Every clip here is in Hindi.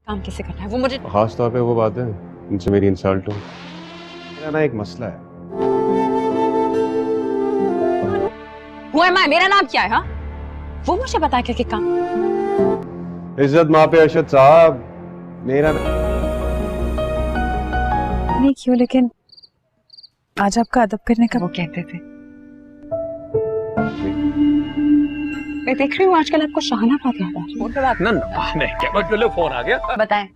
काम कैसे करना है वो मुझे। खास तौर पे वो बातें जिनसे मेरी इंसल्ट हो। मेरा ना एक मसला है। हुआ मैं, मेरा नाम क्या है? हाँ, वो मुझे बता के काम। इज्जत मापे अरशद साहब, मेरा नहीं क्यों, लेकिन आज आपका अदब करने का वो कहते थे। मैं देख रही हूँ आजकल आपको शाहाना बात याद आ रही है। फोन पे बात ना नहीं क्या बस चलो फोन आ गया। बताएं।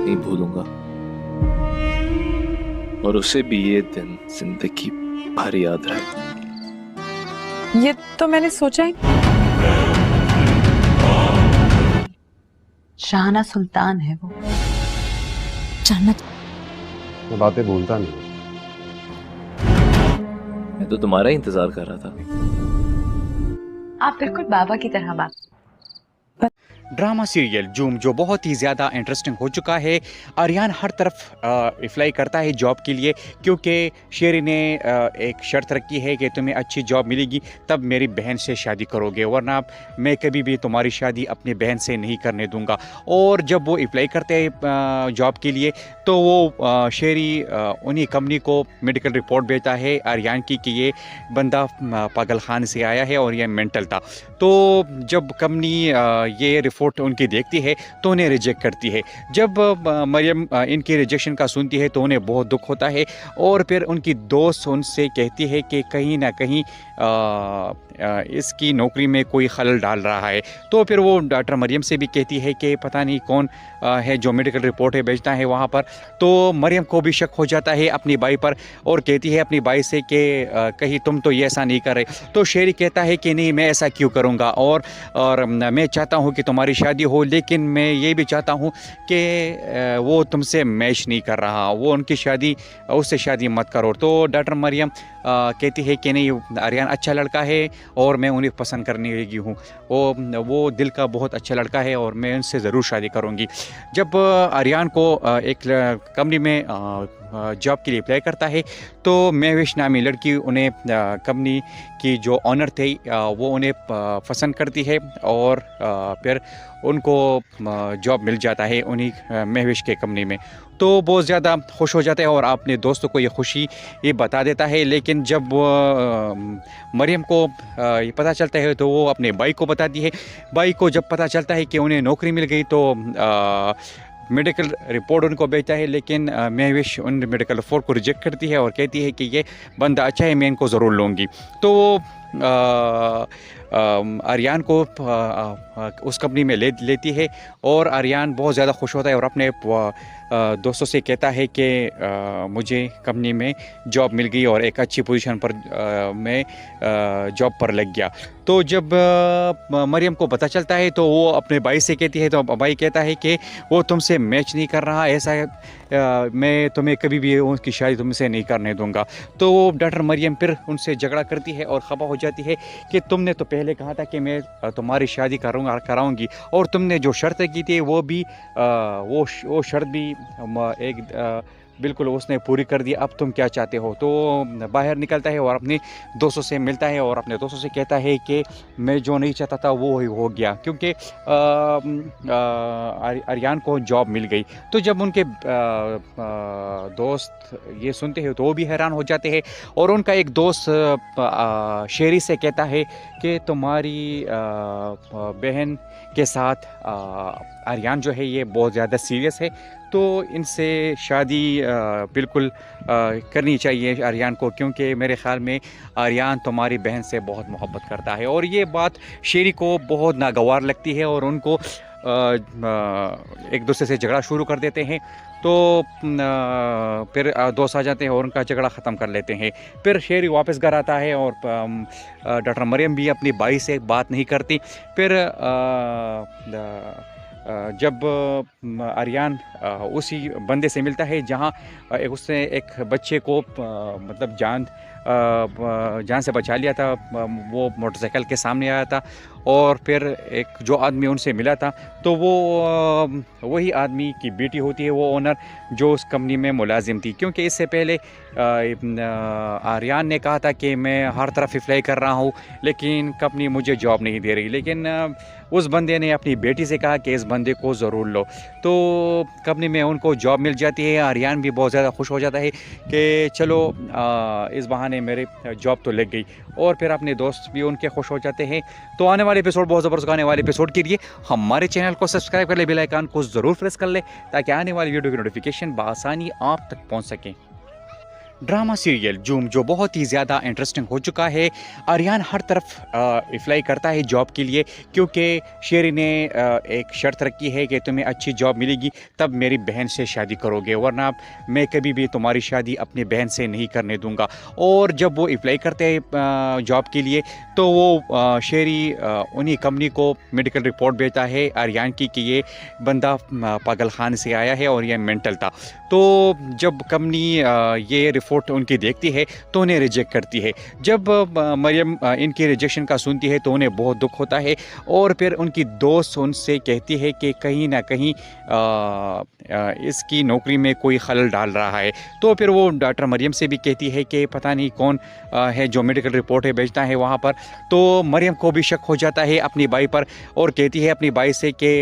नहीं भूलूंगा और उसे भी ये दिन जिंदगी भर याद रहे। ये तो मैंने सोचा ही। शाहाना सुल्तान है वो। जन्नत मैं बातें भूलता नहीं। मैं तो तुम्हारा ही इंतजार कर रहा था। आप बिल्कुल बाबा की तरह बात। ड्रामा सीरियल जूम जो बहुत ही ज़्यादा इंटरेस्टिंग हो चुका है। आर्यन हर तरफ अप्लाई करता है जॉब के लिए, क्योंकि शेरी ने एक शर्त रखी है कि तुम्हें अच्छी जॉब मिलेगी तब मेरी बहन से शादी करोगे, वरना मैं कभी भी तुम्हारी शादी अपनी बहन से नहीं करने दूंगा। और जब वो अप्लाई करते हैं जॉब के लिए तो वो शेरी उन्हीं कंपनी को मेडिकल रिपोर्ट भेजता है आर्यन की कि ये बंदा पागल खाने से आया है और ये मेंटल था। तो जब कंपनी ये रिपोर्ट उनकी देखती है तो उन्हें रिजेक्ट करती है। जब मरियम इनकी रिजेक्शन का सुनती है तो उन्हें बहुत दुख होता है और फिर उनकी दोस्त उनसे कहती है कि कहीं ना कहीं इसकी नौकरी में कोई खलल डाल रहा है। तो फिर वो डॉक्टर मरियम से भी कहती है कि पता नहीं कौन है जो मेडिकल रिपोर्ट है भेजता है वहाँ पर। तो मरियम को भी शक हो जाता है अपनी बाई पर और कहती है अपनी बाई से कि कहीं तुम तो ये ऐसा नहीं कर रहे। तो शेरी कहता है कि नहीं, मैं ऐसा क्यों करूँगा, और मैं चाहता हूँ कि तुम्हारी शादी हो, लेकिन मैं ये भी चाहता हूँ कि वो तुमसे मैच नहीं कर रहा, वो उनकी शादी उससे शादी मत करो। तो डॉक्टर मरियम कहती है कि नहीं, आर्यन अच्छा लड़का है और मैं उन्हें पसंद करने लगी हूँ, वो दिल का बहुत अच्छा लड़का है और मैं उनसे ज़रूर शादी करूँगी। जब आर्यन को एक कंपनी में जॉब के लिए अप्लाई करता है तो महविश नामी लड़की उन्हें कंपनी की जो ऑनर थे वो उन्हें पसंद करती है और फिर उनको जॉब मिल जाता है उन्हीं महविश के कंपनी में। तो बहुत ज़्यादा खुश हो जाता है और अपने दोस्तों को ये खुशी ये बता देता है। लेकिन जब मरियम को ये पता चलता है तो वो अपने भाई को बताती है। भाई को जब पता चलता है कि उन्हें नौकरी मिल गई तो मेडिकल रिपोर्ट उनको भेजता है, लेकिन महविश उन मेडिकल रिपोर्ट को रिजेक्ट करती है और कहती है कि ये बंदा अच्छा है, मैं इनको ज़रूर लूँगी। तो वो आर्यन को उस कंपनी में लेती है और आर्यन बहुत ज़्यादा खुश होता है और अपने दोस्तों से कहता है कि मुझे कंपनी में जॉब मिल गई और एक अच्छी पोजीशन पर मैं जॉब पर लग गया। तो जब मरियम को पता चलता है तो वो अपने भाई से कहती है, तो भाई कहता है कि वो तुमसे मैच नहीं कर रहा, ऐसा मैं तुम्हें कभी भी उसकी शादी तुमसे नहीं करने दूंगा। तो वो डॉक्टर मरियम फिर उनसे झगड़ा करती है और खफा हो जाती है कि तुमने तो पहले कहा था कि मैं तुम्हारी शादी कराऊंगी और तुमने जो शर्त की थी वो भी वो शर्त भी एक बिल्कुल उसने पूरी कर दी, अब तुम क्या चाहते हो। तो बाहर निकलता है और अपने दोस्तों से मिलता है और अपने दोस्तों से कहता है कि मैं जो नहीं चाहता था वो ही हो गया, क्योंकि आर्यन को जॉब मिल गई। तो जब उनके दोस्त ये सुनते हैं तो वो भी हैरान हो जाते हैं और उनका एक दोस्त शेरी से कहता है कि तुम्हारी बहन के साथ आर्यन जो है ये बहुत ज़्यादा सीरियस है, तो इनसे शादी बिल्कुल करनी चाहिए आर्यन को, क्योंकि मेरे ख़्याल में आर्यन तुम्हारी बहन से बहुत मोहब्बत करता है। और ये बात शेरी को बहुत नागवार लगती है और उनको एक दूसरे से झगड़ा शुरू कर देते हैं। तो फिर दोस्त आ जाते हैं और उनका झगड़ा ख़त्म कर लेते हैं। फिर शेरी वापस घर आता है और डॉक्टर मरियम भी अपनी भाई से बात नहीं करती। फिर जब आर्यन उसी बंदे से मिलता है जहाँ उसने एक बच्चे को मतलब जान जान से बचा लिया था। वो मोटरसाइकिल के सामने आया था और फिर एक जो आदमी उनसे मिला था तो वो वही आदमी की बेटी होती है, वो ओनर जो उस कंपनी में मुलाजिम थी। क्योंकि इससे पहले आर्यन ने कहा था कि मैं हर तरफ अप्लाई कर रहा हूँ लेकिन कंपनी मुझे जॉब नहीं दे रही, लेकिन उस बंदे ने अपनी बेटी से कहा कि इस बंदे को ज़रूर लो, तो कंपनी में उनको जॉब मिल जाती है। आर्यन भी बहुत ज़्यादा खुश हो जाता है कि चलो इस बहाने मेरे जॉब तो लग गई, और फिर अपने दोस्त भी उनके खुश हो जाते हैं। तो आने वाले एपिसोड बहुत ज़बरदस्त, आने वाले एपिसोड के लिए हमारे चैनल को सब्सक्राइब कर ले, बेल आइकन को ज़रूर प्रेस कर ले ताकि आने वाली वीडियो की नोटिफिकेशन बआसानी आप तक पहुँच सकें। ड्रामा सीरियल जूम जो बहुत ही ज़्यादा इंटरेस्टिंग हो चुका है। आर्यन हर तरफ अप्लाई करता है जॉब के लिए, क्योंकि शेरी ने एक शर्त रखी है कि तुम्हें अच्छी जॉब मिलेगी तब मेरी बहन से शादी करोगे, वरना मैं कभी भी तुम्हारी शादी अपनी बहन से नहीं करने दूंगा। और जब वो अप्लाई करते हैं जॉब के लिए तो वो शेरी उन्हीं कंपनी को मेडिकल रिपोर्ट भेजता है आर्यन की कि ये बंदा पागल खाने से आया है और ये मेंटल था। तो जब कंपनी ये रिपोर्ट उनकी देखती है तो उन्हें रिजेक्ट करती है। जब मरियम इनकी रिजेक्शन का सुनती है तो उन्हें बहुत दुख होता है, और फिर उनकी दोस्त उनसे कहती है कि कहीं ना कहीं इसकी नौकरी में कोई खलल डाल रहा है। तो फिर वो डॉक्टर मरियम से भी कहती है कि पता नहीं कौन है जो मेडिकल रिपोर्ट है भेजता है वहाँ पर। तो मरियम को भी शक हो जाता है अपनी बाई पर और कहती है अपनी बाई से कि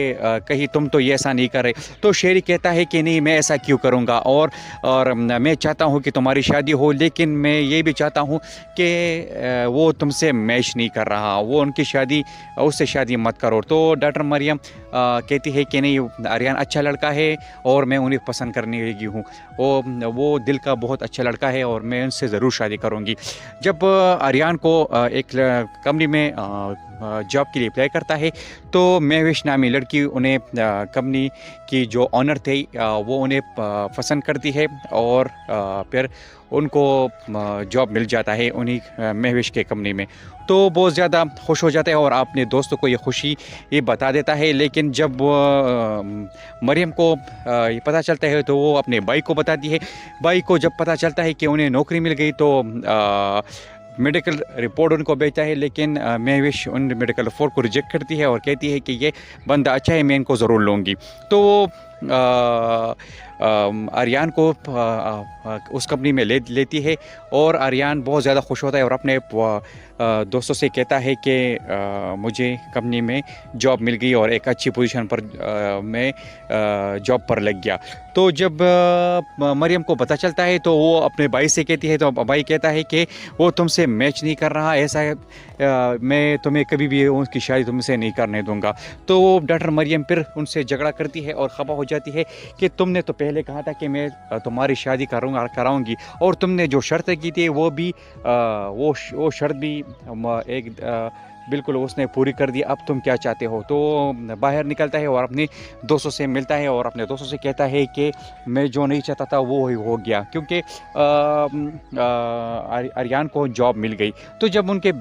कहीं तुम तो ये ऐसा नहीं कर रहे। तो शेरी कहता है कि नहीं, मैं ऐसा क्यों करूँगा, और मैं चाहता हूँ कि तुम्हारी शादी हो, लेकिन मैं ये भी चाहता हूँ कि वो तुमसे मैच नहीं कर रहा, वो उनकी शादी उससे शादी मत करो। तो डॉक्टर मरियम कहती है कि नहीं, आर्यन अच्छा लड़का है और मैं उन्हें पसंद करने लगी हूँ, वो दिल का बहुत अच्छा लड़का है और मैं उनसे ज़रूर शादी करूँगी। जब आर्यन को एक कंपनी में जॉब के लिए अप्लाई करता है तो महविश नामी लड़की उन्हें कंपनी की जो ऑनर थे वो उन्हें पसंद करती है और फिर उनको जॉब मिल जाता है उन्हीं महविश के कंपनी में। तो बहुत ज़्यादा खुश हो जाता है और अपने दोस्तों को ये खुशी ये बता देता है। लेकिन जब मरियम को ये पता चलता है तो वो अपने भाई को बताती है। भाई को जब पता चलता है कि उन्हें नौकरी मिल गई तो मेडिकल रिपोर्ट उनको भेजता है, लेकिन महविश उन मेडिकल रिपोर्ट को रिजेक्ट करती है और कहती है कि ये बंदा अच्छा है, मैं इनको ज़रूर लूँगी। तो आर्यन को उस कंपनी में लेती है और आर्यन बहुत ज़्यादा खुश होता है और अपने दोस्तों से कहता है कि मुझे कंपनी में जॉब मिल गई और एक अच्छी पोजीशन पर मैं जॉब पर लग गया। तो जब मरियम को पता चलता है तो वो अपने भाई से कहती है, तो भाई कहता है कि वो तुमसे मैच नहीं कर रहा, ऐसा मैं तुम्हें कभी भी उसकी शादी तुमसे नहीं करने दूंगा। तो डॉक्टर मरियम फिर उनसे झगड़ा करती है और खफा हो जाती है कि तुमने तो पहले कहा था कि मैं तुम्हारी शादी कराऊंगी और तुमने जो शर्त की थी वो भी वो शर्त भी एक बिल्कुल उसने पूरी कर दी, अब तुम क्या चाहते हो। तो बाहर निकलता है और अपने दोस्तों से मिलता है और अपने दोस्तों से कहता है कि मैं जो नहीं चाहता था वो ही हो गया, क्योंकि आर्यन को जॉब मिल गई। तो जब उनके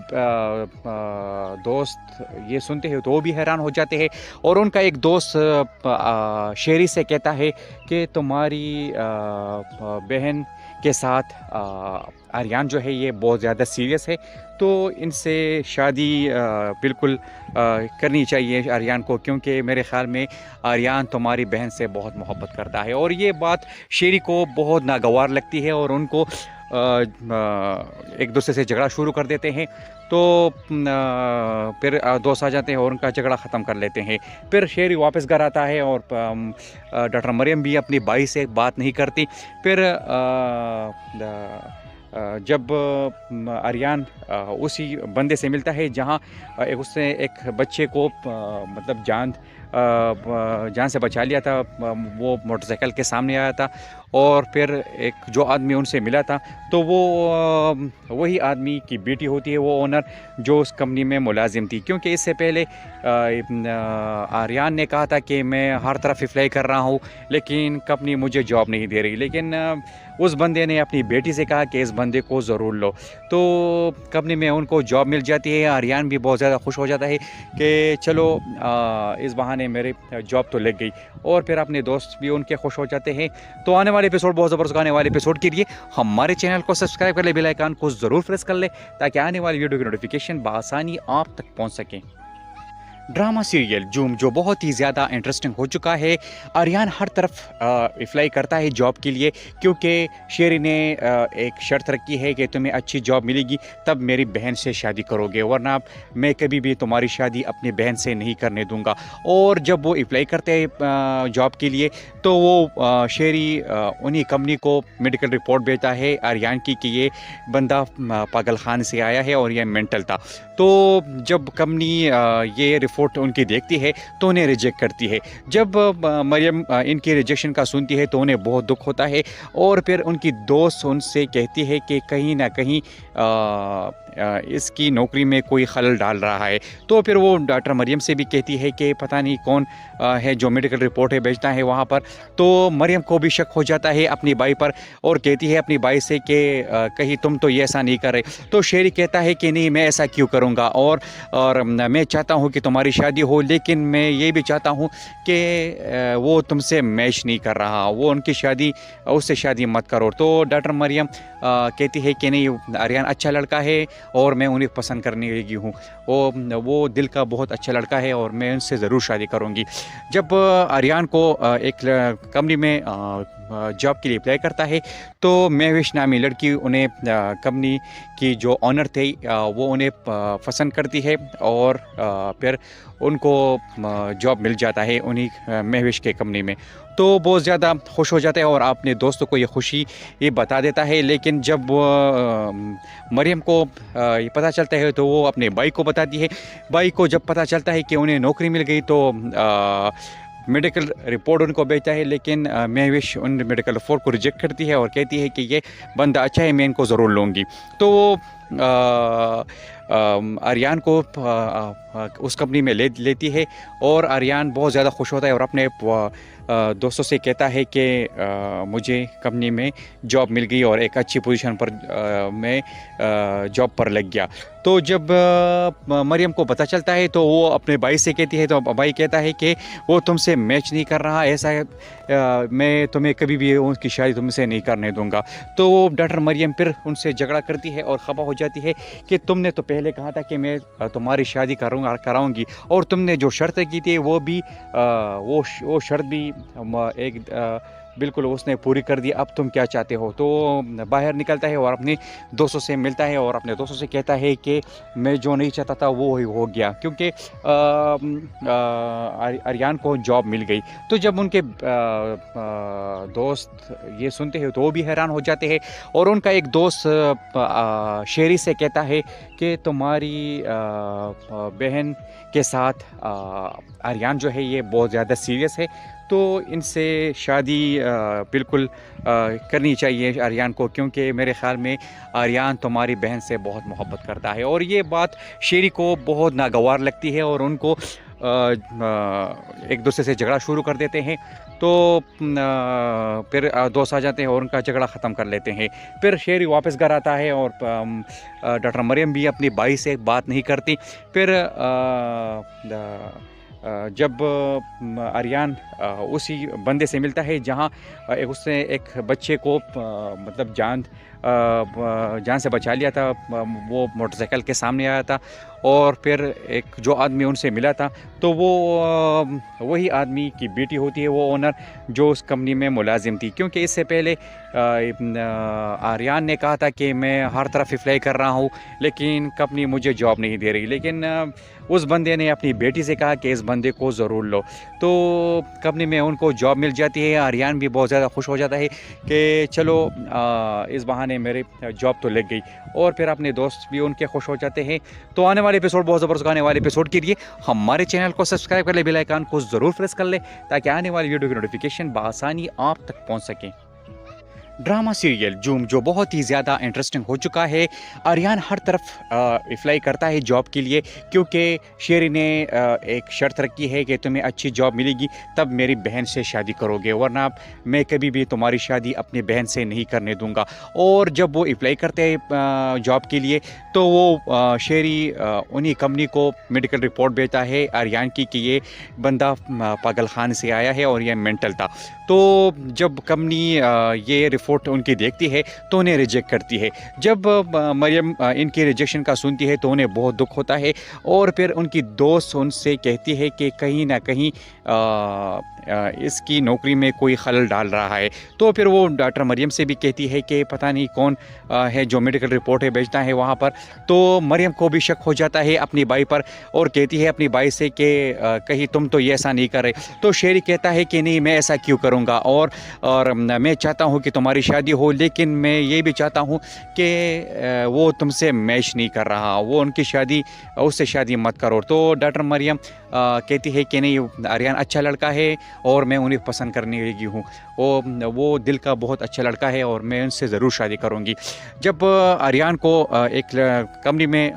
दोस्त ये सुनते हैं तो वो भी हैरान हो जाते हैं और उनका एक दोस्त शेरी से कहता है कि तुम्हारी बहन के साथ आर्यन जो है ये बहुत ज़्यादा सीरियस है, तो इनसे शादी बिल्कुल करनी चाहिए आर्यन को, क्योंकि मेरे ख़्याल में आर्यन तुम्हारी बहन से बहुत मोहब्बत करता है। और ये बात शेरी को बहुत नागवार लगती है और उनको एक दूसरे से झगड़ा शुरू कर देते हैं। तो फिर दोस्त आ जाते हैं और उनका झगड़ा ख़त्म कर लेते हैं। फिर शेरी वापस घर आता है और डॉक्टर मरियम भी अपनी बाई से बात नहीं करती। फिर जब आर्यन उसी बंदे से मिलता है जहाँ उसने एक बच्चे को मतलब जान से बचा लिया था, वो मोटरसाइकिल के सामने आया था और फिर एक जो आदमी उनसे मिला था तो वो वही आदमी की बेटी होती है, वो ओनर जो उस कंपनी में मुलाजिम थी। क्योंकि इससे पहले आर्यन ने कहा था कि मैं हर तरफ अप्लाई कर रहा हूँ लेकिन कंपनी मुझे जॉब नहीं दे रही, लेकिन उस बंदे ने अपनी बेटी से कहा कि इस बंदे को ज़रूर लो। तो कंपनी में उनको जॉब मिल जाती है। आर्यन भी बहुत ज़्यादा खुश हो जाता है कि चलो इस बहाने बहाने मेरे जॉब तो लग गई और फिर अपने दोस्त भी उनके खुश हो जाते हैं। तो आने वाले एपिसोड बहुत ज़बरदस्त आने वाले एपिसोड के लिए हमारे चैनल को सब्सक्राइब कर ले, बेल आइकन को ज़रूर प्रेस कर ले ताकि आने वाली वीडियो की नोटिफिकेशन बआसानी आप तक पहुँच सकें। ड्रामा सीरियल जूम जो बहुत ही ज़्यादा इंटरेस्टिंग हो चुका है। आर्यन हर तरफ अप्लाई करता है जॉब के लिए क्योंकि शेरी ने एक शर्त रखी है कि तुम्हें अच्छी जॉब मिलेगी तब मेरी बहन से शादी करोगे, वरना मैं कभी भी तुम्हारी शादी अपनी बहन से नहीं करने दूंगा। और जब वो अप्लाई करते हैं जॉब के लिए तो वो शेरी उन्हीं कंपनी को मेडिकल रिपोर्ट भेजता है आर्यन की कि ये बंदा पागल खाने से आया है और ये मेंटल था। तो जब कंपनी ये रिपोर्ट उनकी देखती है तो उन्हें रिजेक्ट करती है। जब मरियम इनकी रिजेक्शन का सुनती है तो उन्हें बहुत दुख होता है और फिर उनकी दोस्त उनसे कहती है कि कहीं ना कहीं इसकी नौकरी में कोई खलल डाल रहा है। तो फिर वो डॉक्टर मरियम से भी कहती है कि पता नहीं कौन है जो मेडिकल रिपोर्ट है भेजता है वहाँ पर। तो मरियम को भी शक हो जाता है अपनी बाई पर और कहती है अपनी बाई से कि कहीं तुम तो ये ऐसा नहीं कर रहे। तो शेरी कहता है कि नहीं, मैं ऐसा क्यों करूँगा और मैं चाहता हूँ कि तुम्हारी शादी हो, लेकिन मैं ये भी चाहता हूँ कि वो तुमसे मैच नहीं कर रहा, वो उनकी शादी उससे शादी मत करो। तो डॉक्टर मरियम कहती है कि नहीं, आर्यन अच्छा लड़का है और मैं उन्हें पसंद करने लगी हूँ, वो दिल का बहुत अच्छा लड़का है और मैं उनसे ज़रूर शादी करूँगी। जब आर्यन को एक कंपनी में जॉब के लिए अप्लाई करता है तो महविश नामी लड़की उन्हें कंपनी की जो ऑनर थे वो उन्हें पसंद करती है और फिर उनको जॉब मिल जाता है उन्हीं महविश के कंपनी में। तो बहुत ज़्यादा खुश हो जाता है और अपने दोस्तों को ये खुशी ये बता देता है। लेकिन जब मरियम को ये पता चलता है तो वो अपने भाई को बताती है। भाई को जब पता चलता है कि उन्हें नौकरी मिल गई तो मेडिकल रिपोर्ट उनको भेजता है, लेकिन महविश उन मेडिकल रिपोर्ट को रिजेक्ट करती है और कहती है कि ये बंदा अच्छा है, मैं इनको ज़रूर लूँगी। तो वो आर्यन को उस कंपनी में लेती है और आर्यन बहुत ज़्यादा खुश होता है और अपने दोस्तों से कहता है कि मुझे कंपनी में जॉब मिल गई और एक अच्छी पोजीशन पर मैं जॉब पर लग गया। तो जब मरियम को पता चलता है तो वो अपने भाई से कहती है, तो भाई कहता है कि वो तुमसे मैच नहीं कर रहा, ऐसा मैं तुम्हें कभी भी उसकी शादी तुमसे नहीं करने दूंगा। तो डॉक्टर मरियम फिर उनसे झगड़ा करती है और खफा हो जाती है कि तुमने तो पहले कहा था कि मैं तुम्हारी शादी कराऊंगी और तुमने जो शर्त की थी वो भी वो शर्त भी एक बिल्कुल उसने पूरी कर दी, अब तुम क्या चाहते हो। तो बाहर निकलता है और अपने दोस्तों से मिलता है और अपने दोस्तों से कहता है कि मैं जो नहीं चाहता था वो ही हो गया, क्योंकि आर्यन को जॉब मिल गई। तो जब उनके दोस्त ये सुनते हैं तो वो भी हैरान हो जाते हैं और उनका एक दोस्त शेरी से कहता है कि तुम्हारी बहन के साथ आर्यन जो है ये बहुत ज़्यादा सीरियस है, तो इनसे शादी बिल्कुल करनी चाहिए आर्यन को, क्योंकि मेरे ख़्याल में आर्यन तुम्हारी बहन से बहुत मोहब्बत करता है। और ये बात शेरी को बहुत नागवार लगती है और उनको एक दूसरे से झगड़ा शुरू कर देते हैं। तो फिर दोस्त आ जाते हैं और उनका झगड़ा ख़त्म कर लेते हैं। फिर शेरी वापस घर आता है और डॉक्टर मरियम भी अपनी भाई से बात नहीं करती। फिर जब आर्यन उसी बंदे से मिलता है जहाँ उसने एक बच्चे को मतलब जान से बचा लिया था, वो मोटरसाइकिल के सामने आया था और फिर एक जो आदमी उनसे मिला था तो वो वही आदमी की बेटी होती है, वो ओनर जो उस कंपनी में मुलाजिम थी। क्योंकि इससे पहले आर्यन ने कहा था कि मैं हर तरफ अप्लाई कर रहा हूँ लेकिन कंपनी मुझे जॉब नहीं दे रही, लेकिन उस बंदे ने अपनी बेटी से कहा कि इस बंदे को ज़रूर लो। तो कंपनी में उनको जॉब मिल जाती है। आर्यन भी बहुत ज़्यादा खुश हो जाता है कि चलो इस बहाने मेरे जॉब तो लग गई और फिर अपने दोस्त भी उनके खुश हो जाते हैं। तो आने वाले एपिसोड बहुत ज़बरदस्त आने वाले एपिसोड के लिए हमारे चैनल को सब्सक्राइब कर ले, बेल आइकन को ज़रूर प्रेस कर ले ताकि आने वाली वीडियो की नोटिफिकेशन बआसानी आप तक पहुँच सकें। ड्रामा सीरियल जूम जो बहुत ही ज़्यादा इंटरेस्टिंग हो चुका है। आर्यन हर तरफ अप्लाई करता है जॉब के लिए, क्योंकि शेरी ने एक शर्त रखी है कि तुम्हें अच्छी जॉब मिलेगी तब मेरी बहन से शादी करोगे, वरना मैं कभी भी तुम्हारी शादी अपनी बहन से नहीं करने दूंगा। और जब वो अप्लाई करते हैं जॉब के लिए तो वो शेरी उन्हीं कंपनी को मेडिकल रिपोर्ट भेजता है आर्यन की कि ये बंदा पागल खाने से आया है और ये मेंटल था। तो जब कंपनी ये रिपोर्ट उनकी देखती है तो उन्हें रिजेक्ट करती है। जब मरियम इनकी रिजेक्शन का सुनती है तो उन्हें बहुत दुख होता है और फिर उनकी दोस्त उनसे कहती है कि कहीं ना कहीं इसकी नौकरी में कोई खलल डाल रहा है। तो फिर वो डॉक्टर मरियम से भी कहती है कि पता नहीं कौन है जो मेडिकल रिपोर्ट है भेजता है वहाँ पर। तो मरियम को भी शक हो जाता है अपनी बाई पर और कहती है अपनी बाई से कि कहीं तुम तो ये ऐसा नहीं कर रहे। तो शेरी कहता है कि नहीं, मैं ऐसा क्यों करूँगा, और मैं चाहता हूँ कि तुम्हारी शादी हो, लेकिन मैं ये भी चाहता हूँ कि वो तुमसे मैच नहीं कर रहा, वो उनकी शादी उससे शादी मत करो। तो डॉक्टर मरियम कहती है कि नहीं, आर्यन अच्छा लड़का है और मैं उन्हें पसंद करने लगी हूँ, वो दिल का बहुत अच्छा लड़का है और मैं उनसे ज़रूर शादी करूँगी। जब आर्यन को एक कंपनी में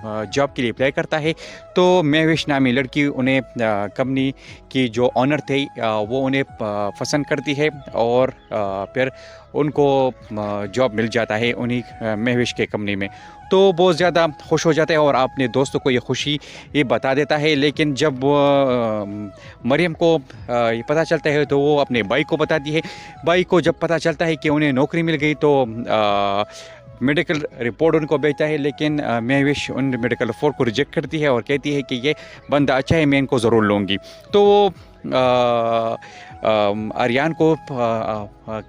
जॉब के लिए अप्लाई करता है तो महविश नामी लड़की उन्हें कंपनी की जो ऑनर थे वो उन्हें पसंद करती है और फिर उनको जॉब मिल जाता है उन्हीं महविश के कंपनी में। तो बहुत ज़्यादा खुश हो जाता है और अपने दोस्तों को ये खुशी ये बता देता है। लेकिन जब मरियम को ये पता चलता है तो वो अपने भाई को बताती है। भाई को जब पता चलता है कि उन्हें नौकरी मिल गई तो मेडिकल रिपोर्ट उनको भेजता है, लेकिन महविश उन मेडिकल रिपोर्ट को रिजेक्ट करती है और कहती है कि ये बंदा अच्छा है, मैं इनको ज़रूर लूँगी। तो आर्यन को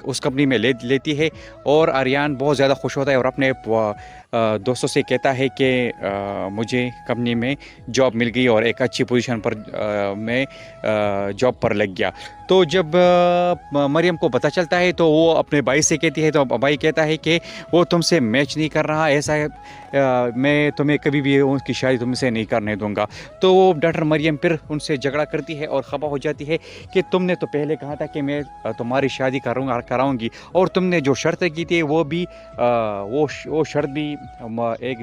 उस कंपनी में लेती है और आर्यन बहुत ज़्यादा खुश होता है और अपने दोस्तों से कहता है कि मुझे कंपनी में जॉब मिल गई और एक अच्छी पोजीशन पर मैं जॉब पर लग गया। तो जब मरियम को पता चलता है तो वो अपने भाई से कहती है, तो भाई कहता है कि वो तुमसे मैच नहीं कर रहा, ऐसा मैं तुम्हें कभी भी उसकी शादी तुमसे नहीं करने दूंगा। तो वो डॉक्टर मरियम फिर उनसे झगड़ा करती है और खफा हो जाती है कि तुमने तो पहले कहा था कि मैं तुम्हारी शादी कराऊंगी और तुमने जो शर्त की थी वो भी वो शर्त भी एक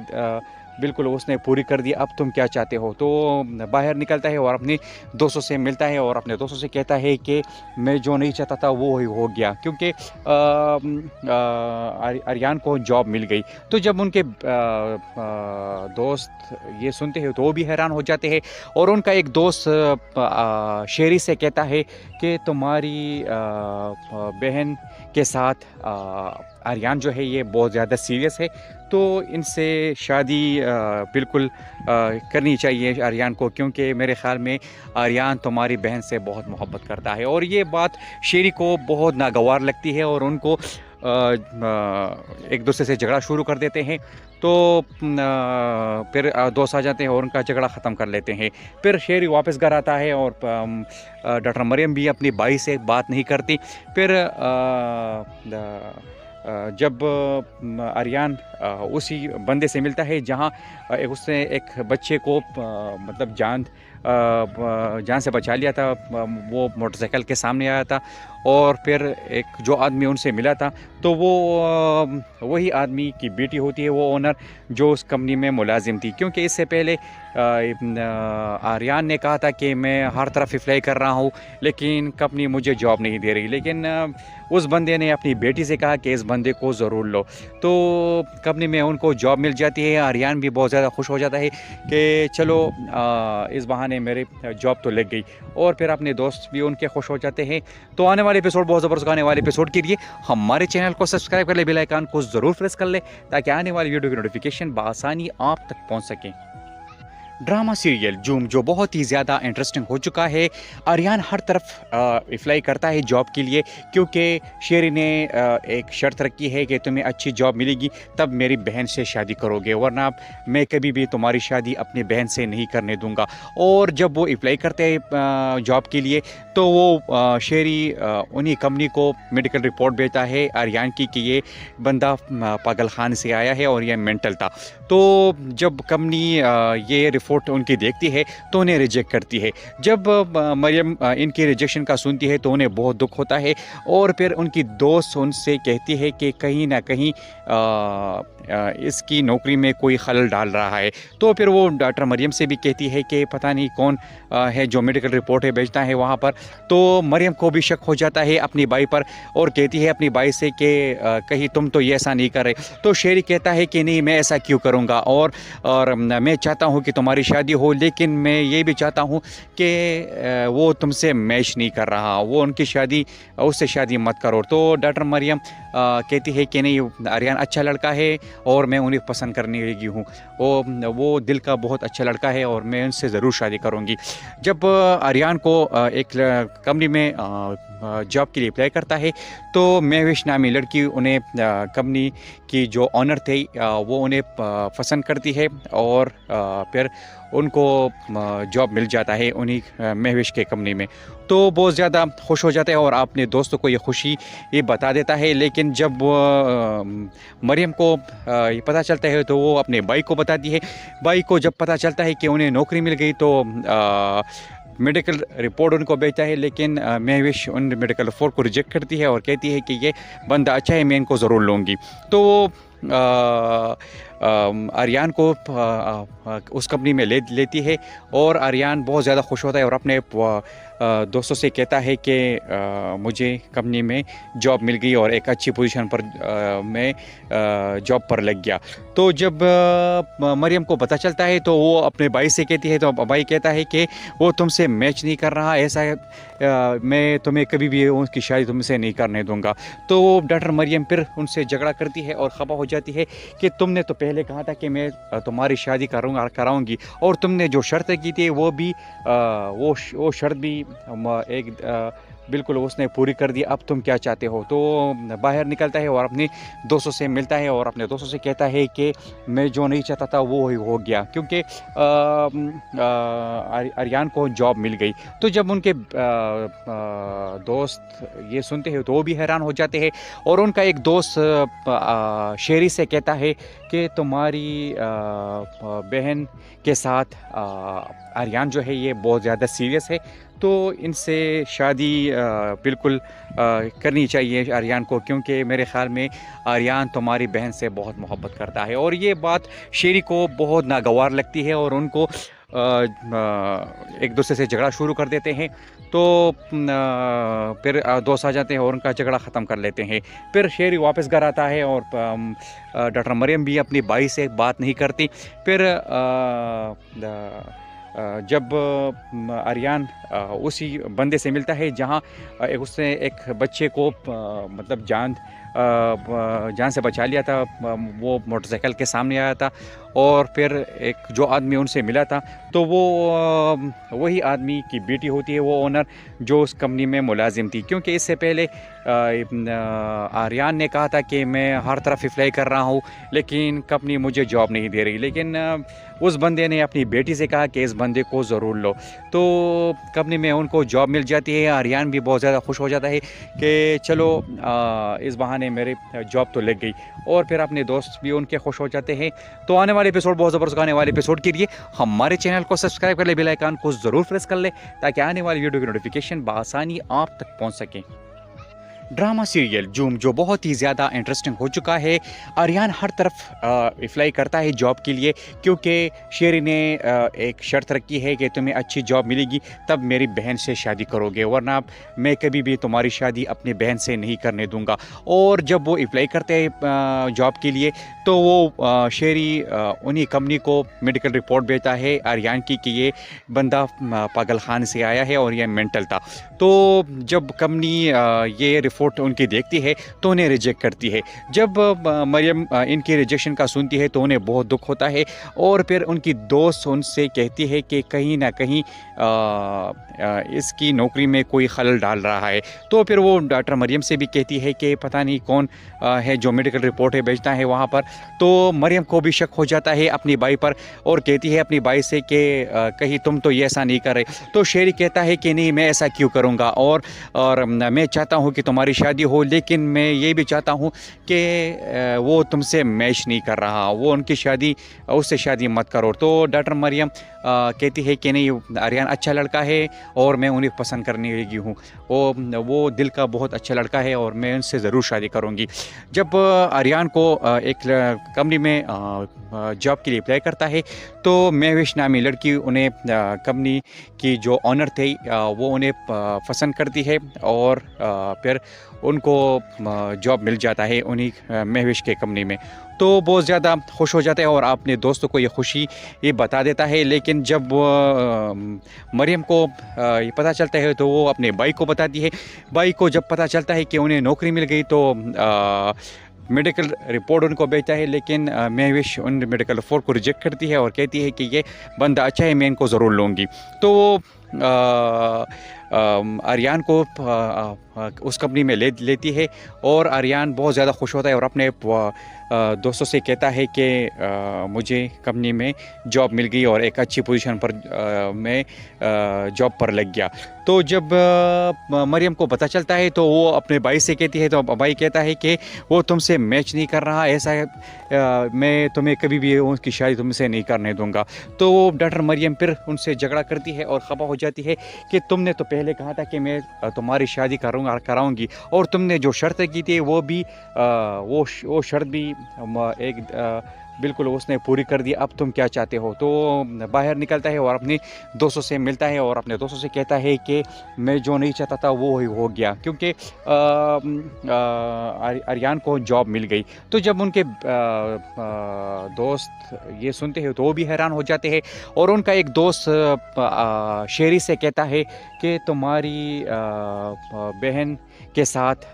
बिल्कुल उसने पूरी कर दी, अब तुम क्या चाहते हो। तो बाहर निकलता है और अपने दोस्तों से मिलता है और अपने दोस्तों से कहता है कि मैं जो नहीं चाहता था वो ही हो गया, क्योंकि आर्यन को जॉब मिल गई। तो जब उनके दोस्त ये सुनते हैं तो वो भी हैरान हो जाते हैं और उनका एक दोस्त शेरी से कहता है कि तुम्हारी बहन के साथ आर्यन जो है ये बहुत ज़्यादा सीरियस है, तो इनसे शादी बिल्कुल करनी चाहिए आर्यन को, क्योंकि मेरे ख़्याल में आर्यन तुम्हारी बहन से बहुत मोहब्बत करता है। और ये बात शेरी को बहुत नागवार लगती है और उनको एक दूसरे से झगड़ा शुरू कर देते हैं। तो फिर दोस्त आ जाते हैं और उनका झगड़ा ख़त्म कर लेते हैं। फिर शेरी वापस घर आता है और डॉक्टर मरियम भी अपनी भाई से बात नहीं करती। फिर जब आर्यन उसी बंदे से मिलता है जहाँ उसने एक बच्चे को मतलब जान से बचा लिया था, वो मोटरसाइकिल के सामने आया था और फिर एक जो आदमी उनसे मिला था तो वो वही आदमी की बेटी होती है, वो ओनर जो उस कंपनी में मुलाजिम थी। क्योंकि इससे पहले आर्यन ने कहा था कि मैं हर तरफ अप्लाई कर रहा हूँ लेकिन कंपनी मुझे जॉब नहीं दे रही, लेकिन उस बंदे ने अपनी बेटी से कहा कि इस बंदे को ज़रूर लो। तो कंपनी में उनको जॉब मिल जाती है। आर्यन भी बहुत ज़्यादा खुश हो जाता है कि चलो इस बहाने मेरे जॉब तो लग गई, और फिर अपने दोस्त भी उनके खुश हो जाते हैं। तो आने वाले एपिसोड बहुत ज़बरदस्त आने वाले एपिसोड के लिए हमारे चैनल को सब्सक्राइब कर ले, बेल आइकन को ज़रूर प्रेस कर ले ताकि आने वाली वीडियो की नोटिफिकेशन बआसानी आप तक पहुँच सकें। ड्रामा सीरियल जूम जो बहुत ही ज़्यादा इंटरेस्टिंग हो चुका है। आर्यन हर तरफ अप्लाई करता है जॉब के लिए, क्योंकि शेरी ने एक शर्त रखी है कि तुम्हें अच्छी जॉब मिलेगी तब मेरी बहन से शादी करोगे, वरना मैं कभी भी तुम्हारी शादी अपनी बहन से नहीं करने दूंगा। और जब वो अप्लाई करते हैं जॉब के लिए तो वो शेरी उन्हीं कंपनी को मेडिकल रिपोर्ट भेजता है आर्यन की कि ये बंदा पागल खाने से आया है और ये मेंटल था। तो जब कंपनी ये रिपोर्ट रिपोर्ट उनकी देखती है तो उन्हें रिजेक्ट करती है। जब मरियम इनकी रिजेक्शन का सुनती है तो उन्हें बहुत दुख होता है और फिर उनकी दोस्त उनसे कहती है कि कहीं ना कहीं इसकी नौकरी में कोई खलल डाल रहा है। तो फिर वो डॉक्टर मरियम से भी कहती है कि पता नहीं कौन है जो मेडिकल रिपोर्ट है भेजता है वहाँ पर। तो मरियम को भी शक हो जाता है अपनी बाई पर और कहती है अपनी बाई से कि कहीं तुम तो ये ऐसा नहीं कर रहे। तो शेरी कहता है कि नहीं, मैं ऐसा क्यों करूँगा, और मैं चाहता हूँ कि तुम्हारी शादी हो, लेकिन मैं ये भी चाहता हूँ कि वो तुमसे मैच नहीं कर रहा, वो उनकी शादी उससे शादी मत करो। तो डॉक्टर मरियम कहती है कि नहीं, आर्यन अच्छा लड़का है और मैं उन्हें पसंद करने लगी हूँ, वो दिल का बहुत अच्छा लड़का है और मैं उनसे ज़रूर शादी करूँगी। जब आर्यन को एक कंपनी में जॉब के लिए अप्लाई करता है तो महविश नामी लड़की उन्हें कंपनी की जो ऑनर थे वो उन्हें पसंद करती है और फिर उनको जॉब मिल जाता है उन्हीं महविश के कंपनी में। तो बहुत ज़्यादा खुश हो जाता है और अपने दोस्तों को ये खुशी ये बता देता है। लेकिन जब मरियम को ये पता चलता है तो वो अपने भाई को बताती है। भाई को जब पता चलता है कि उन्हें नौकरी मिल गई तो मेडिकल रिपोर्ट उनको भेजता है, लेकिन महविश उन मेडिकल रिपोर्ट को रिजेक्ट करती है और कहती है कि ये बंदा अच्छा है, मैं इनको ज़रूर लूँगी। तो आर्यन को उस कंपनी में लेती है और आर्यन बहुत ज़्यादा खुश होता है और अपने दोस्तों से कहता है कि मुझे कंपनी में जॉब मिल गई और एक अच्छी पोजीशन पर मैं जॉब पर लग गया। तो जब मरियम को पता चलता है तो वो अपने भाई से कहती है, तो भाई कहता है कि वो तुमसे मैच नहीं कर रहा, ऐसा मैं तुम्हें कभी भी उसकी शादी तुमसे नहीं करने दूंगा। तो डॉक्टर मरियम फिर उनसे झगड़ा करती है और खफा हो जाती है कि तुमने तो पहले कहा था कि मैं तुम्हारी शादी कराऊंगी और तुमने जो शर्त की थी वो भी वो शर्त भी एक बिल्कुल उसने पूरी कर दी, अब तुम क्या चाहते हो। तो बाहर निकलता है और अपने दोस्तों से मिलता है और अपने दोस्तों से कहता है कि मैं जो नहीं चाहता था वो ही हो गया, क्योंकि आर्यन को जॉब मिल गई। तो जब उनके दोस्त ये सुनते हैं तो वो भी हैरान हो जाते हैं और उनका एक दोस्त शेरी से कहता है कि तुम्हारी बहन के साथ आर्यन जो है ये बहुत ज़्यादा सीरियस है, तो इनसे शादी बिल्कुल करनी चाहिए आर्यन को, क्योंकि मेरे ख़्याल में आर्यन तुम्हारी बहन से बहुत मोहब्बत करता है। और ये बात शेरी को बहुत नागवार लगती है और उनको एक दूसरे से झगड़ा शुरू कर देते हैं। तो फिर दोस्त आ जाते हैं और उनका झगड़ा ख़त्म कर लेते हैं। फिर शेरी वापस घर आता है और डॉक्टर मरियम भी अपनी भाई से बात नहीं करती। फिर जब आर्यन उसी बंदे से मिलता है जहाँ उसने एक बच्चे को मतलब जान से बचा लिया था, वो मोटरसाइकिल के सामने आया था और फिर एक जो आदमी उनसे मिला था तो वो वही आदमी की बेटी होती है, वो ओनर जो उस कंपनी में मुलाजिम थी। क्योंकि इससे पहले आर्यन ने कहा था कि मैं हर तरफ अप्लाई कर रहा हूँ लेकिन कंपनी मुझे जॉब नहीं दे रही, लेकिन उस बंदे ने अपनी बेटी से कहा कि इस बंदे को ज़रूर लो। तो कंपनी में उनको जॉब मिल जाती है। आर्यन भी बहुत ज़्यादा खुश हो जाता है कि चलो इस बहाने मेरे जॉब तो लग गई, और फिर अपने दोस्त भी उनके खुश हो जाते हैं। तो आने वाले एपिसोड बहुत ज़बरदस्त आने वाले एपिसोड के लिए हमारे चैनल को सब्सक्राइब कर ले, बेल आइकन को ज़रूर प्रेस कर ले ताकि आने वाली वीडियो की नोटिफिकेशन बआसानी आप तक पहुँच सकें। ड्रामा सीरियल जूम जो बहुत ही ज़्यादा इंटरेस्टिंग हो चुका है। आर्यन हर तरफ अप्लाई करता है जॉब के लिए, क्योंकि शेरी ने एक शर्त रखी है कि तुम्हें अच्छी जॉब मिलेगी तब मेरी बहन से शादी करोगे, वरना मैं कभी भी तुम्हारी शादी अपनी बहन से नहीं करने दूंगा। और जब वो अप्लाई करते हैं जॉब के लिए तो वो शेरी उन्हीं कंपनी को मेडिकल रिपोर्ट भेजता है आर्यन की कि ये बंदा पागल खाने से आया है और ये मेंटल था। तो जब कंपनी ये रिपोर्ट उनकी देखती है तो उन्हें रिजेक्ट करती है। जब मरियम इनकी रिजेक्शन का सुनती है तो उन्हें बहुत दुख होता है और फिर उनकी दोस्त उनसे कहती है कि कहीं ना कहीं इसकी नौकरी में कोई खलल डाल रहा है। तो फिर वो डॉक्टर मरियम से भी कहती है कि पता नहीं कौन है जो मेडिकल रिपोर्ट है भेजता है वहाँ पर। तो मरियम को भी शक हो जाता है अपनी भाई पर और कहती है अपनी भाई से कि कहीं तुम तो ये ऐसा नहीं कर रहे। तो शेरी कहता है कि नहीं, मैं ऐसा क्यों करूँगा, और मैं चाहता हूँ कि तुम्हारी तुम्हारी शादी हो, लेकिन मैं ये भी चाहता हूँ कि वो तुमसे मैच नहीं कर रहा, वो उनकी शादी उससे शादी मत करो। तो डॉक्टर मरियम कहती है कि नहीं, आर्यन अच्छा लड़का है और मैं उन्हें पसंद करने लगी हूँ, वो दिल का बहुत अच्छा लड़का है और मैं उनसे ज़रूर शादी करूँगी। जब आर्यन को एक कंपनी में जॉब के लिए अप्लाई करता है तो महविश नामी लड़की उन्हें कंपनी की जो ऑनर थे वो उन्हें पसंद करती है और फिर उनको जॉब मिल जाता है उन्हीं महविश के कंपनी में। तो बहुत ज़्यादा खुश हो जाता है और अपने दोस्तों को ये खुशी ये बता देता है। लेकिन जब मरियम को ये पता चलता है तो वो अपने भाई को बताती है। भाई को जब पता चलता है कि उन्हें नौकरी मिल गई तो मेडिकल रिपोर्ट उनको भेजता है, लेकिन महविश उन मेडिकल रिपोर्ट को रिजेक्ट करती है और कहती है कि ये बंदा अच्छा है, मैं इनको ज़रूर लूँगी। तो आर्यन को उस कंपनी में लेती है और आर्यन बहुत ज़्यादा खुश होता है और अपने दोस्तों से कहता है कि मुझे कंपनी में जॉब मिल गई और एक अच्छी पोजीशन पर मैं जॉब पर लग गया। तो जब मरियम को पता चलता है तो वो अपने भाई से कहती है, तो भाई कहता है कि वो तुमसे मैच नहीं कर रहा, ऐसा मैं तुम्हें कभी भी उसकी शादी तुमसे नहीं करने दूंगा। तो डॉक्टर मरियम फिर उनसे झगड़ा करती है और खफा हो जाती है कि तुमने तो पहले कहा था कि मैं तुम्हारी शादी कराऊंगी और तुमने जो शर्त की थी वो भी वो शर्त भी एक बिल्कुल उसने पूरी कर दी, अब तुम क्या चाहते हो। तो बाहर निकलता है और अपने दोस्तों से मिलता है और अपने दोस्तों से कहता है कि मैं जो नहीं चाहता था वो ही हो गया, क्योंकि आर्यन को जॉब मिल गई। तो जब उनके दोस्त ये सुनते हैं तो वो भी हैरान हो जाते हैं और उनका एक दोस्त शेरी से कहता है कि तुम्हारी बहन के साथ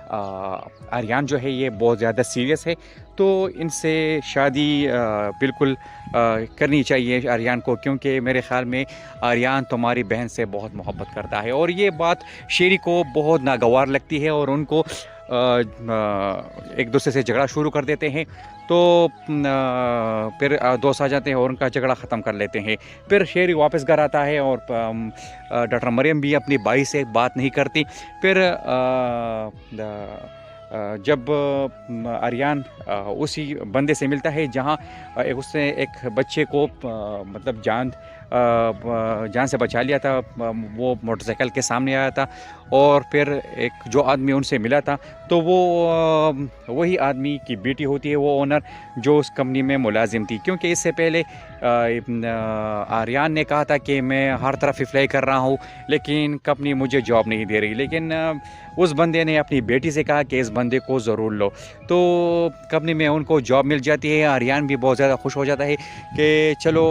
आर्यन जो है ये बहुत ज़्यादा सीरियस है, तो इनसे शादी बिल्कुल करनी चाहिए आर्यन को, क्योंकि मेरे ख़्याल में आर्यन तुम्हारी बहन से बहुत मोहब्बत करता है। और ये बात शेरी को बहुत नागवार लगती है और उनको एक दूसरे से झगड़ा शुरू कर देते हैं। तो फिर दोस्त आ जाते हैं और उनका झगड़ा ख़त्म कर लेते हैं। फिर शेरी वापस घर आता है और डॉक्टर मरियम भी अपनी भाई से बात नहीं करती। फिर जब आर्यन उसी बंदे से मिलता है जहां उसने एक बच्चे को मतलब जान से बचा लिया था, वो मोटरसाइकिल के सामने आया था और फिर एक जो आदमी उनसे मिला था तो वो वही आदमी की बेटी होती है, वो ओनर जो उस कंपनी में मुलाजिम थी। क्योंकि इससे पहले आर्यन ने कहा था कि मैं हर तरफ अप्लाई कर रहा हूँ लेकिन कंपनी मुझे जॉब नहीं दे रही, लेकिन उस बंदे ने अपनी बेटी से कहा कि इस बंदे को ज़रूर लो। तो कंपनी में उनको जॉब मिल जाती है। आर्यन भी बहुत ज़्यादा खुश हो जाता है कि चलो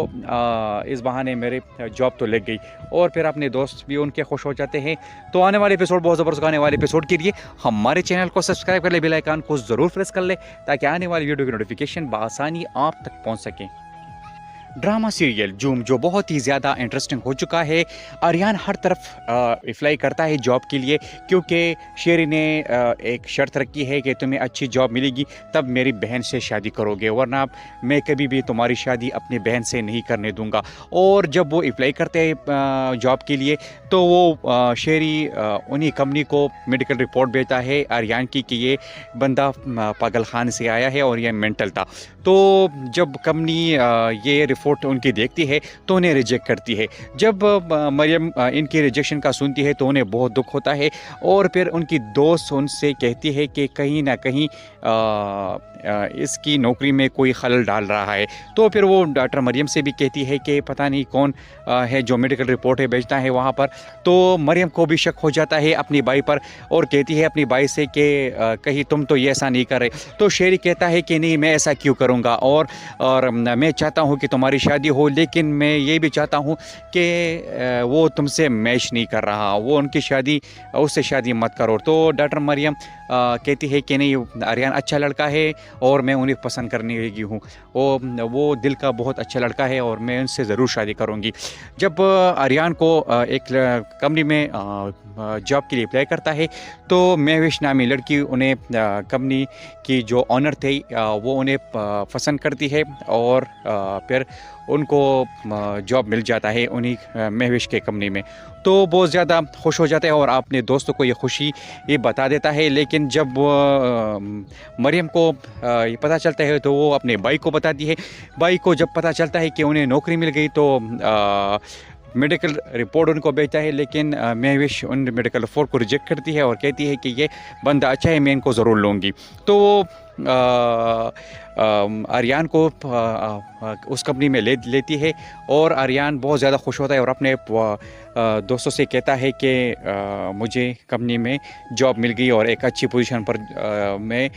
इस बहाने मेरे जॉब तो लग गई, और फिर अपने दोस्त भी उनके खुश हो जाते हैं। तो आने वाले एपिसोड बहुत ज़बरदस्त आने वाले एपिसोड के लिए हमारे चैनल को सब्सक्राइब कर ले, बेल आइकन को ज़रूर प्रेस कर ले ताकि आने वाली वीडियो की नोटिफिकेशन बआसानी आप तक पहुँच सकें। ड्रामा सीरियल जूम जो बहुत ही ज़्यादा इंटरेस्टिंग हो चुका है। आर्यन हर तरफ अप्लाई करता है जॉब के लिए, क्योंकि शेरी ने एक शर्त रखी है कि तुम्हें अच्छी जॉब मिलेगी तब मेरी बहन से शादी करोगे, वरना मैं कभी भी तुम्हारी शादी अपनी बहन से नहीं करने दूंगा। और जब वो अप्लाई करते हैं जॉब के लिए तो वो शेरी उन्हीं कंपनी को मेडिकल रिपोर्ट भेजता है आर्यन की कि ये बंदा पागल खाने से आया है और ये मेंटल था। तो जब कंपनी ये रिपोर्ट उनकी देखती है तो उन्हें रिजेक्ट करती है। जब मरियम इनकी रिजेक्शन का सुनती है तो उन्हें बहुत दुख होता है और फिर उनकी दोस्त उनसे कहती है कि कहीं ना कहीं इसकी नौकरी में कोई खलल डाल रहा है। तो फिर वो डॉक्टर मरियम से भी कहती है कि पता नहीं कौन है जो मेडिकल रिपोर्ट है भेजता है वहाँ पर। तो मरियम को भी शक हो जाता है अपनी भाई पर और कहती है अपनी भाई से कि कहीं तुम तो ये ऐसा नहीं कर रहे। तो शेरी कहता है कि नहीं, मैं ऐसा क्यों करूँगा, और मैं चाहता हूँ कि तुम्हारी शादी हो, लेकिन मैं ये भी चाहता हूँ कि वो तुमसे मैच नहीं कर रहा, वो उनकी शादी उससे शादी मत करो। तो डॉक्टर मरियम कहती है कि नहीं, आर्यन अच्छा लड़का है और मैं उन्हें पसंद करने लगी हूँ। वो दिल का बहुत अच्छा लड़का है और मैं उनसे ज़रूर शादी करूँगी। जब आर्यन को एक कंपनी में जॉब के लिए अप्लाई करता है तो महविश नामी लड़की उन्हें कंपनी की जो ऑनर थे वो उन्हें पसंद करती है और फिर उनको जॉब मिल जाता है उन्हीं महविश के कंपनी में। तो बहुत ज़्यादा खुश हो जाता है और अपने दोस्तों को ये खुशी ये बता देता है। लेकिन जब मरियम को ये पता चलता है तो वो अपने भाई को बताती है। भाई को जब पता चलता है कि उन्हें नौकरी मिल गई तो मेडिकल रिपोर्ट उनको भेजता है, लेकिन महविश उन मेडिकल रिपोर्ट को रिजेक्ट करती है और कहती है कि ये बंदा अच्छा है, मैं इनको ज़रूर लूँगी। तो वो आर्यन को उस कंपनी में लेती है और आर्यन बहुत ज़्यादा खुश होता है और अपने दोस्तों से कहता है कि मुझे कंपनी में जॉब मिल गई और एक अच्छी पोजीशन पर मैं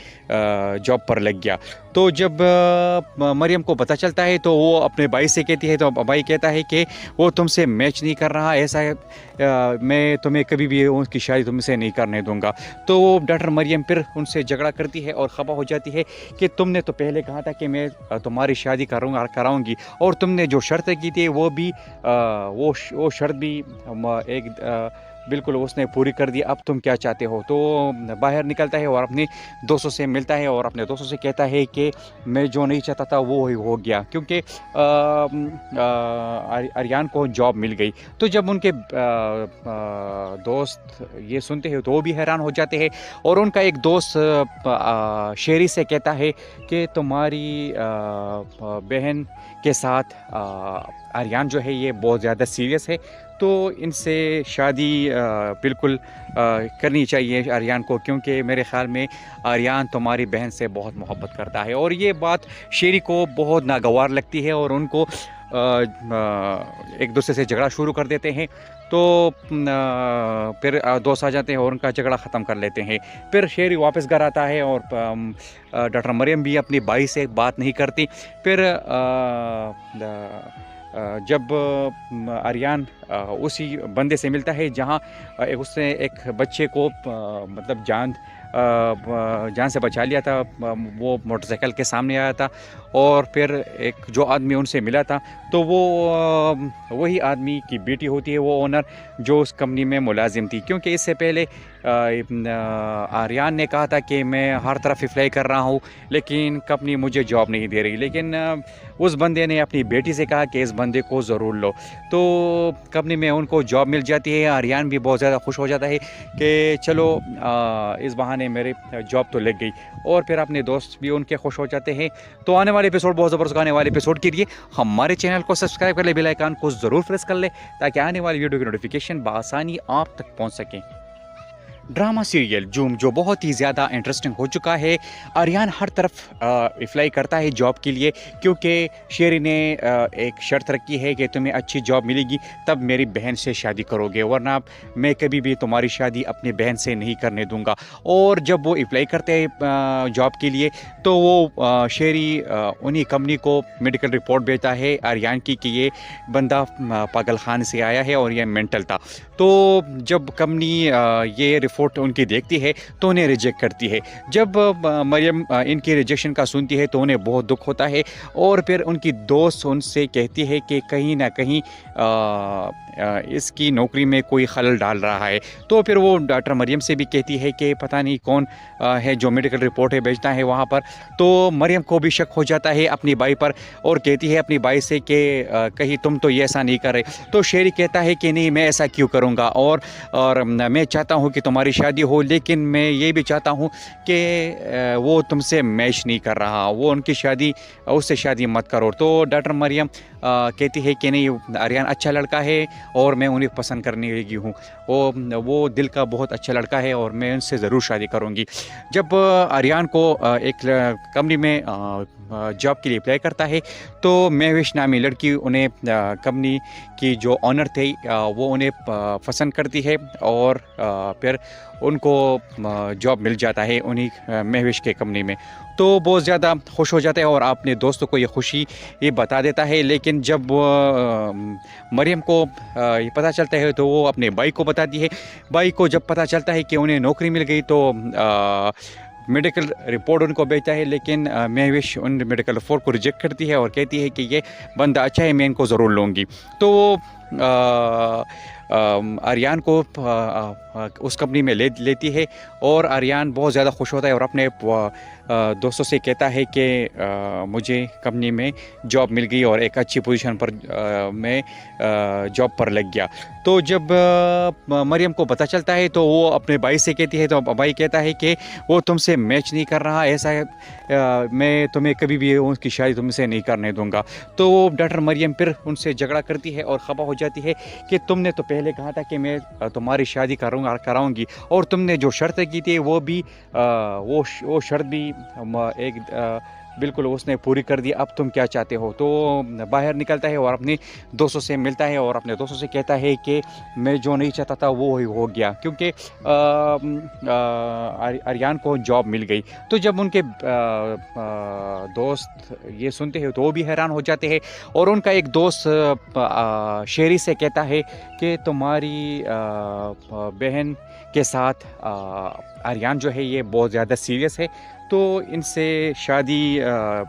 जॉब पर लग गया। तो जब मरियम को पता चलता है तो वो अपने भाई से कहती है, तो भाई कहता है कि वो तुमसे मैच नहीं कर रहा, ऐसा मैं तुम्हें कभी भी उसकी शादी तुमसे नहीं करने दूंगा। तो डॉक्टर मरियम फिर उनसे झगड़ा करती है और खफा हो जाती है कि तुमने तो पहले कहा था कि मैं तुम्हारी शादी कराऊंगी और तुमने जो शर्त की थी वो भी वो शर्त भी एक बिल्कुल उसने पूरी कर दी, अब तुम क्या चाहते हो। तो बाहर निकलता है और अपने दोस्तों से मिलता है और अपने दोस्तों से कहता है कि मैं जो नहीं चाहता था वो ही हो गया, क्योंकि आर्यन को जॉब मिल गई। तो जब उनके दोस्त ये सुनते हैं तो वो भी हैरान हो जाते हैं और उनका एक दोस्त शेरी से कहता है कि तुम्हारी बहन के साथ आर्यन जो है ये बहुत ज़्यादा सीरियस है, तो इनसे शादी बिल्कुल करनी चाहिए आर्यन को, क्योंकि मेरे ख़्याल में आर्यन तुम्हारी बहन से बहुत मोहब्बत करता है। और ये बात शेरी को बहुत नागवार लगती है और उनको एक दूसरे से झगड़ा शुरू कर देते हैं। तो फिर दोस्त आ जाते हैं और उनका झगड़ा ख़त्म कर लेते हैं। फिर शेरी वापस घर आता है और डॉक्टर मरियम भी अपने भाई से बात नहीं करती। फिर जब आर्यन उसी बंदे से मिलता है जहां उसने एक बच्चे को मतलब जान से बचा लिया था, वो मोटरसाइकिल के सामने आया था और फिर एक जो आदमी उनसे मिला था तो वो वही आदमी की बेटी होती है, वो ओनर जो उस कंपनी में मुलाजिम थी। क्योंकि इससे पहले आर्यन ने कहा था कि मैं हर तरफ अप्लाई कर रहा हूँ लेकिन कंपनी मुझे जॉब नहीं दे रही, लेकिन उस बंदे ने अपनी बेटी से कहा कि इस बंदे को ज़रूर लो। तो कंपनी में उनको जॉब मिल जाती है। आर्यन भी बहुत ज़्यादा खुश हो जाता है कि चलो इस बहाने मेरे जॉब तो लग गई, और फिर अपने दोस्त भी उनके खुश हो जाते हैं। तो आने वाले एपिसोड बहुत ज़बरदस्त आने वाले एपिसोड के लिए हमारे चैनल को सब्सक्राइब कर ले, बेल आइकन को ज़रूर प्रेस कर ले ताकि आने वाली वीडियो की नोटिफिकेशन बआसानी आप तक पहुँच सकें। ड्रामा सीरियल जूम जो बहुत ही ज़्यादा इंटरेस्टिंग हो चुका है। आर्यन हर तरफ अप्लाई करता है जॉब के लिए, क्योंकि शेरी ने एक शर्त रखी है कि तुम्हें अच्छी जॉब मिलेगी तब मेरी बहन से शादी करोगे, वरना मैं कभी भी तुम्हारी शादी अपनी बहन से नहीं करने दूंगा। और जब वो अप्लाई करते हैं जॉब के लिए तो वो शेरी उन्हीं कंपनी को मेडिकल रिपोर्ट भेजता है आर्यन की कि ये बंदा पागल खाने से आया है और ये मेंटल था। तो जब कंपनी ये रिपोर्ट उनकी देखती है तो उन्हें रिजेक्ट करती है। जब मरियम इनकी रिजेक्शन का सुनती है तो उन्हें बहुत दुख होता है और फिर उनकी दोस्त उनसे कहती है कि कहीं ना कहीं इसकी नौकरी में कोई खलल डाल रहा है। तो फिर वो डॉक्टर मरियम से भी कहती है कि पता नहीं कौन है जो मेडिकल रिपोर्ट है भेजता है वहाँ पर। तो मरियम को भी शक हो जाता है अपनी भाई पर और कहती है अपनी भाई से कि कहीं तुम तो ये ऐसा नहीं कर रहे। तो शेरी कहता है कि नहीं, मैं ऐसा क्यों करूँगा, और मैं चाहता हूँ कि तुम्हारी शादी हो, लेकिन मैं ये भी चाहता हूँ कि वो तुमसे मैच नहीं कर रहा, वो उनकी शादी उससे शादी मत करो। तो डॉक्टर मरियम कहती है कि नहीं, आर्यन अच्छा लड़का है और मैं उन्हें पसंद करने लगी हूँ, वो दिल का बहुत अच्छा लड़का है और मैं उनसे ज़रूर शादी करूँगी। जब आर्यन को एक कंपनी में जॉब के लिए अप्लाई करता है तो महविश नामी लड़की उन्हें कंपनी की जो ऑनर थे वो उन्हें पसंद करती है और फिर उनको जॉब मिल जाता है उन्हीं महविश के कंपनी में। तो बहुत ज़्यादा खुश हो जाता है और अपने दोस्तों को ये खुशी ये बता देता है। लेकिन जब मरियम को ये पता चलता है तो वो अपने भाई को बताती है। भाई को जब पता चलता है कि उन्हें नौकरी मिल गई तो मेडिकल रिपोर्ट उनको भेजता है, लेकिन महविश उन मेडिकल रिपोर्ट को रिजेक्ट करती है और कहती है कि ये बंदा अच्छा है, मैं इनको ज़रूर लूँगी। तो आर्यन को उस कंपनी में लेती है और आर्यन बहुत ज़्यादा खुश होता है और अपने दोस्तों से कहता है कि मुझे कंपनी में जॉब मिल गई और एक अच्छी पोजीशन पर मैं जॉब पर लग गया। तो जब मरियम को पता चलता है तो वो अपने भाई से कहती है, तो भाई कहता है कि वो तुमसे मैच नहीं कर रहा, ऐसा मैं तुम्हें कभी भी उसकी शादी तुमसे नहीं करने दूंगा। तो डॉक्टर मरियम फिर उनसे झगड़ा करती है और खफा हो जाती है कि तुमने तो पहले कहा था कि मैं तुम्हारी शादी कराऊंगी और तुमने जो शर्त की थी वो भी वो शर्त भी एक बिल्कुल उसने पूरी कर दी, अब तुम क्या चाहते हो। तो बाहर निकलता है और अपने दोस्तों से मिलता है और अपने दोस्तों से कहता है कि मैं जो नहीं चाहता था वो ही हो गया, क्योंकि आर्यन को जॉब मिल गई। तो जब उनके दोस्त ये सुनते हैं तो वो भी हैरान हो जाते हैं और उनका एक दोस्त शेरी से कहता है कि तुम्हारी बहन के साथ आर्यन जो है ये बहुत ज़्यादा सीरियस है, तो इनसे शादी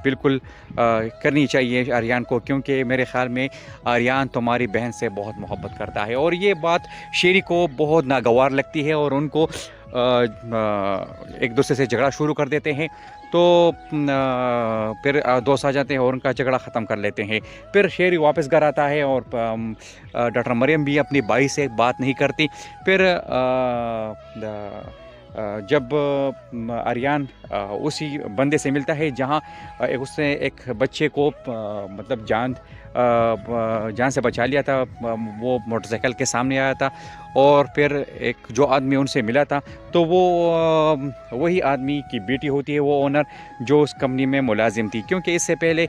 बिल्कुल करनी चाहिए आर्यन को, क्योंकि मेरे ख़्याल में आर्यन तुम्हारी बहन से बहुत मोहब्बत करता है। और ये बात शेरी को बहुत नागवार लगती है और उनको एक दूसरे से झगड़ा शुरू कर देते हैं। तो फिर दोस्त आ जाते हैं और उनका झगड़ा ख़त्म कर लेते हैं। फिर शेरी वापस घर आता है और डॉक्टर मरियम भी अपनी भाई से बात नहीं करती। फिर जब आर्यन उसी बंदे से मिलता है जहां उसने एक बच्चे को मतलब जान से बचा लिया था, वो मोटरसाइकिल के सामने आया था और फिर एक जो आदमी उनसे मिला था तो वो वही आदमी की बेटी होती है, वो ओनर जो उस कंपनी में मुलाजिम थी। क्योंकि इससे पहले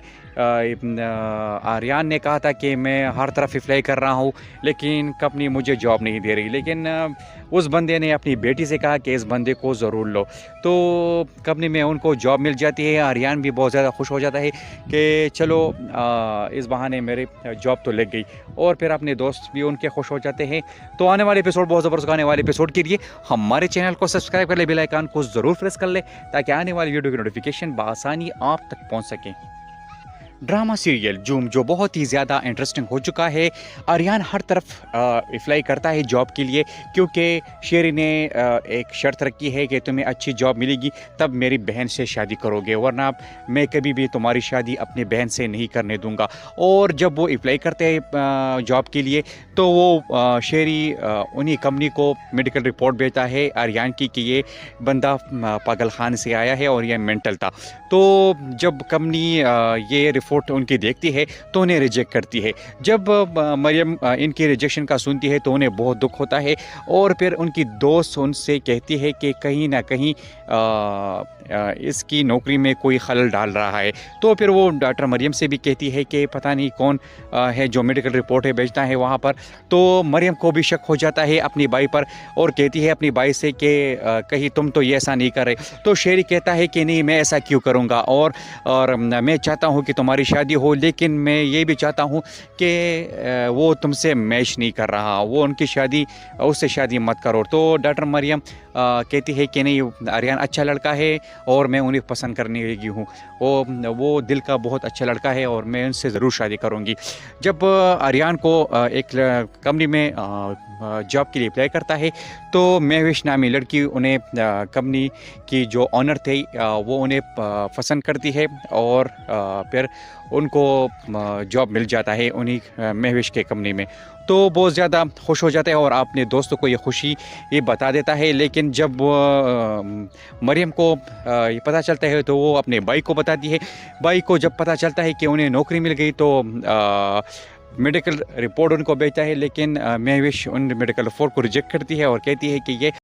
आर्यन ने कहा था कि मैं हर तरफ अप्लाई कर रहा हूँ लेकिन कंपनी मुझे जॉब नहीं दे रही, लेकिन उस बंदे ने अपनी बेटी से कहा कि इस बंदे को ज़रूर लो। तो कंपनी में उनको जॉब मिल जाती है। आर्यन भी बहुत ज़्यादा खुश हो जाता है कि चलो इस बहाने मेरे जॉब तो लग गई, और फिर अपने दोस्त भी उनके खुश हो जाते हैं। तो आने वाले एपिसोड बहुत ज़बरदस्त आने वाले एपिसोड के लिए हमारे चैनल को सब्सक्राइब कर ले, बेल आइकन को ज़रूर प्रेस कर ले ताकि आने वाली वीडियो की नोटिफिकेशन बआसानी आप तक पहुँच सके। ड्रामा सीरियल जूम जो बहुत ही ज़्यादा इंटरेस्टिंग हो चुका है। आर्यन हर तरफ अप्लाई करता है जॉब के लिए, क्योंकि शेरी ने एक शर्त रखी है कि तुम्हें अच्छी जॉब मिलेगी तब मेरी बहन से शादी करोगे, वरना मैं कभी भी तुम्हारी शादी अपनी बहन से नहीं करने दूंगा। और जब वो अप्लाई करते हैं जॉब के लिए तो वो शेरी उन्हीं कंपनी को मेडिकल रिपोर्ट भेजता है आर्यन की कि ये बंदा पागल खाने से आया है और ये मेंटल था। तो जब कंपनी ये रिपोर्ट उनकी देखती है तो उन्हें रिजेक्ट करती है। जब मरियम इनकी रिजेक्शन का सुनती है तो उन्हें बहुत दुख होता है और फिर उनकी दोस्त उनसे कहती है कि कहीं ना कहीं इसकी नौकरी में कोई खलल डाल रहा है। तो फिर वो डॉक्टर मरियम से भी कहती है कि पता नहीं कौन है जो मेडिकल रिपोर्ट है भेजता है वहाँ पर। तो मरियम को भी शक हो जाता है अपनी भाई पर और कहती है अपनी भाई से कि कहीं तुम तो ये ऐसा नहीं कर रहे। तो शेरी कहता है कि नहीं, मैं ऐसा क्यों करूँगा, और मैं चाहता हूँ कि तुम्हारी शादी हो, लेकिन मैं ये भी चाहता हूँ कि वो तुमसे मैच नहीं कर रहा, वो उनकी शादी उससे शादी मत करो। तो डॉक्टर मरियम कहती है कि नहीं, आर्यन अच्छा लड़का है और मैं उन्हें पसंद करने लगी हूँ, वो दिल का बहुत अच्छा लड़का है और मैं उनसे ज़रूर शादी करूँगी। जब आर्यन को एक कंपनी में जॉब के लिए अप्लाई करता है तो महविश नामी लड़की उन्हें कंपनी की जो ऑनर थे वो उन्हें पसंद करती है और फिर उनको जॉब मिल जाता है उन्हीं महविश के कंपनी में। तो बहुत ज़्यादा खुश हो जाता है और अपने दोस्तों को ये खुशी ये बता देता है। लेकिन जब मरियम को ये पता चलता है तो वो अपने भाई को बताती है। भाई को जब पता चलता है कि उन्हें नौकरी मिल गई तो मेडिकल रिपोर्ट उनको भेजता है, लेकिन महविश उन मेडिकल रिपोर्ट को रिजेक्ट करती है और कहती है कि ये